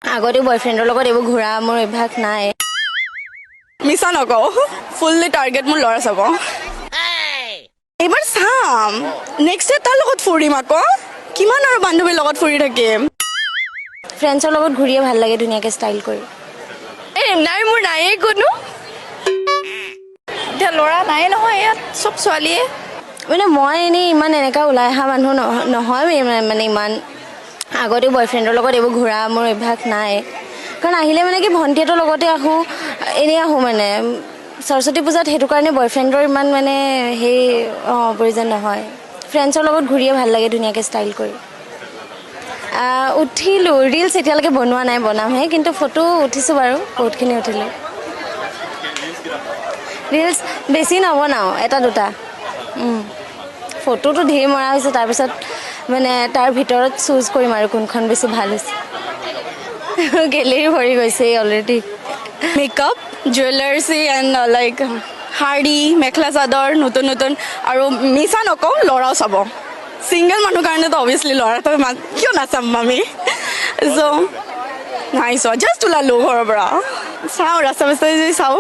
আগতে বয়ফ্ৰেণ্ডৰ লগত এইবোৰ ঘূৰা মোৰ অভ্যাস নাই। মিছা নকওঁ, ফুল্লি টাৰ্গেট মোৰ ল'ৰা চাব। এইবাৰ চাম, নেক্সট ডে তাৰ লগত ফুৰিম আকৌ। কিমান আৰু বান্ধৱীৰ লগত ফুৰি থাকিম। ফ্ৰেণ্ডছৰ লগত ঘূৰিয়ে ভাল লাগে ধুনীয়াকৈ ষ্টাইল কৰি। নাই মোৰ নায়েই কোনো। এতিয়া ল'ৰা নাই নহয় ইয়াত, চব ছোৱালীয়ে। মানে মই এনেই ইমান এনেকুৱা ওলাই অহা মানুহ নহয় মানে ইমান। আগতে বয়ফ্ৰেণ্ডৰ লগত এইবোৰ ঘূৰা মোৰ অভ্যাস নাই। কাৰণ আহিলে মানে কি ভণ্টিহঁতৰ লগতে আহোঁ, এনেই আহোঁ মানে। সৰস্বতী পূজাত সেইটো কাৰণে বয়ফ্ৰেণ্ডৰ ইমান মানে সেই প্ৰয়োজন নহয়। ফ্ৰেণ্ডছৰ লগত ঘূৰিয়ে ভাল লাগে ধুনীয়াকৈ ষ্টাইল কৰি। উঠিলোঁ, ৰিলচ এতিয়ালৈকে বনোৱা নাই, বনামহে। কিন্তু ফটো উঠিছোঁ বাৰু, বহুতখিনি উঠিলোঁ। ৰিলচ বেছি নবনাওঁ, এটা দুটা। ফটোটো ধেৰ মৰা হৈছে, তাৰপিছত মানে তাৰ ভিতৰত চুজ কৰিম আৰু কোনখন বেছি ভাল হৈছে। গেলেৰী ভৰি গৈছে অলৰেডি। মেকআপ, জুৱেলাৰ্ছি এণ্ড লাইক শাৰী, মেখেলা চাদৰ নতুন নতুন। আৰু মিছা নকওঁ, ল'ৰাও চাব। ছিংগল মানুহৰ কাৰণেতো অভিয়াছলি ল'ৰাটো কিয় নাচাম আমি। চ' নাই চোৱা, জাষ্ট ওলালোঁ ঘৰৰ পৰা। চাওঁ ৰাস্তা চাস্তাই যদি চাওঁ।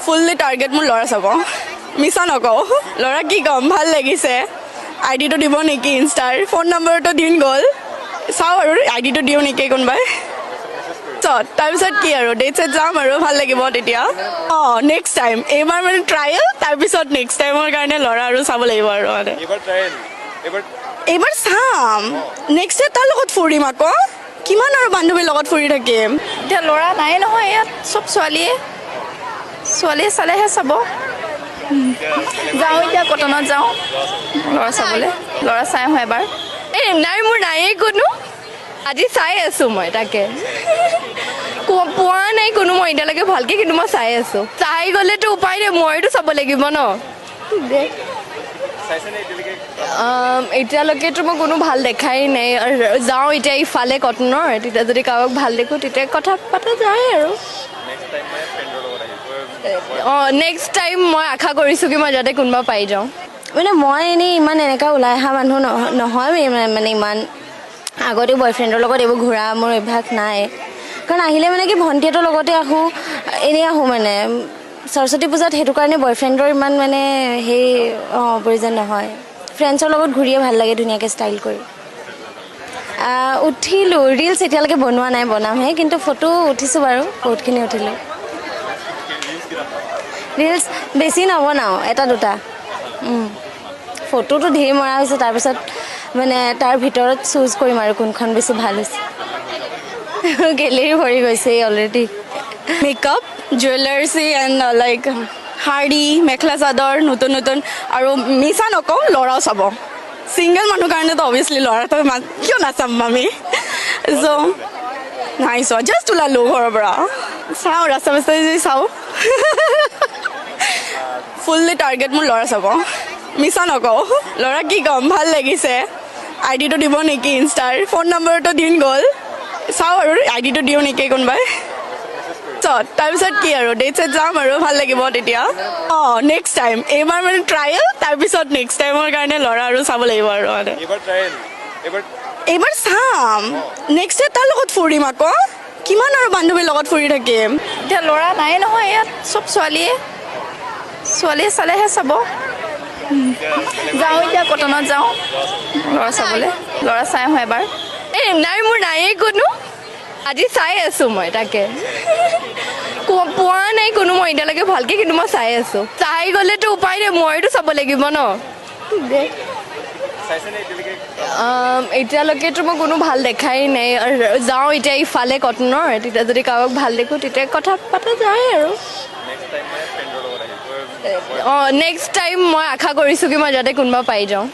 ফুল্লি টাৰ্গেট মোৰ ল'ৰা চাব। মিছা নকওঁ, ল'ৰা কি ক'ম, ভাল লাগিছে। আইডিটো দিব নেকি ইনষ্টাৰ, ফোন নম্বৰটো দিন গ'ল। চাওঁ আৰু আইডিটো দিওঁ নেকি কোনোবাই। তাৰপিছত কি আৰু ডেট চেট যাম আৰু ভাল লাগিব তেতিয়া। নেক্সট টাইম, এইবাৰ মানে ট্ৰায়েল, তাৰপিছত নেক্সট টাইমৰ কাৰণে ল'ৰা আৰু চাব লাগিব আৰু মানে। এইবাৰ চাম, নেক্সট ডে তাৰ লগত ফুৰিম আকৌ। কিমান আৰু বান্ধৱীৰ লগত ফুৰি থাকিম। এতিয়া ল'ৰা নাই নহয় ইয়াত, চব ছোৱালীয়ে। ছোৱালীয়ে চালেহে চাব। যাওঁ এতিয়া কটনত যাওঁ ল'ৰা চাবলৈ। ল'ৰা চাই আহোঁ এবাৰ। নাই মোৰ নায়েই কোনো। আজি চাই আছোঁ মই তাকে। পোৱা নাই কোনো মই এতিয়ালৈকে ভালকৈ, কিন্তু মই চাই আছোঁ। চাই গ'লেতো উপায় নাই, মইতো চাব লাগিব ন। এতিয়ালৈকেতো মই কোনো ভাল দেখাই নাই। যাওঁ এতিয়া ইফালে কটনৰ, তেতিয়া যদি কাৰোবাক ভাল দেখোঁ তেতিয়া কথা পতা যায় আৰু। নেক্সট টাইম মই আশা কৰিছোঁ কি মই যাতে কোনোবা পাই যাওঁ। মানে মই এনেই ইমান এনেকুৱা ওলাই অহা মানুহ নহয় মানে ইমান। আগতে বয়ফ্ৰেণ্ডৰ লগত এইবোৰ ঘূৰা মোৰ অভ্যাস নাই। কাৰণ আহিলে মানে কি ভণ্টিহঁতৰ লগতে আহোঁ, এনেই আহোঁ মানে। সৰস্বতী পূজাত সেইটো কাৰণে বয়ফ্ৰেণ্ডৰ ইমান মানে সেই প্ৰয়োজন নহয়। ফ্ৰেণ্ডছৰ লগত ঘূৰিয়ে ভাল লাগে ধুনীয়াকৈ ষ্টাইল কৰি। উঠিলোঁ, ৰিলচ এতিয়ালৈকে বনোৱা নাই, বনামহে। কিন্তু ফটো উঠিছোঁ বাৰু, বহুতখিনি উঠিলোঁ। ৰিলচ বেছি নবনাওঁ, এটা দুটা। ফটোটো ধেৰ মৰা হৈছে, তাৰপিছত মানে তাৰ ভিতৰত চুজ কৰিম আৰু কোনখন বেছি ভাল হৈছে। গেলেৰী ভৰি গৈছে অলৰেডি। মেকআপ, জুৱেলাৰ্ছি এণ্ড লাইক শাৰী, মেখেলা চাদৰ নতুন নতুন। আৰু মিছা নকওঁ, ল'ৰাও চাব। ছিংগল মানুহৰ কাৰণেতো অভিয়াছলি ল'ৰাটো কিয় নাচাম আমি। চ' নাই চোৱা, জাষ্ট ওলালোঁ ঘৰৰ পৰা। চাওঁ ৰাস্তা চাস্তাই যদি চাওঁ। ফুল্লি টাৰ্গেট মোৰ ল'ৰা চাব। মিছা নকওঁ, ল'ৰা কি ক'ম, ভাল লাগিছে। আইডিটো দিব নেকি ইনষ্টাৰ, ফোন নম্বৰটো দিন গ'ল। চাওঁ আৰু আইডিটো দিওঁ নেকি কোনোবাই। তাৰপিছত কি আৰু ডেট চেট যাম আৰু ভাল লাগিব তেতিয়া। নেক্সট টাইম, এইবাৰ মানে ট্ৰায়েল, তাৰপিছত নেক্সট টাইমৰ কাৰণে ল'ৰা আৰু চাব লাগিব আৰু মানে। এইবাৰ চাম, নেক্সট ডে তাৰ লগত ফুৰিম আকৌ। কিমান আৰু বান্ধৱীৰ লগত ফুৰি থাকিম। এতিয়া ল'ৰা নাই নহয় ইয়াত, চব ছোৱালীয়ে। ছোৱালীয়ে চালেহে চাব। যাওঁ এতিয়া কটনত যাওঁ ল'ৰা চাবলৈ। ল'ৰা চাই আহোঁ এবাৰ। নাই মোৰ নায়েই কোনো। আজি চাই আছোঁ মই তাকে। পোৱা নাই কোনো মই এতিয়ালৈকে ভালকৈ, কিন্তু মই চাই আছোঁ। চাই গ'লেতো উপায় নাই, মইতো চাব লাগিব ন। এতিয়ালৈকেতো মই কোনো ভাল দেখাই নাই। যাওঁ এতিয়া ইফালে কটনৰ, তেতিয়া যদি কাৰোবাক ভাল দেখোঁ তেতিয়া কথা পতা যায় আৰু। নেক্সট টাইম মই আশা কৰিছোঁ কি মই যাতে কোনোবা পাই যাওঁ।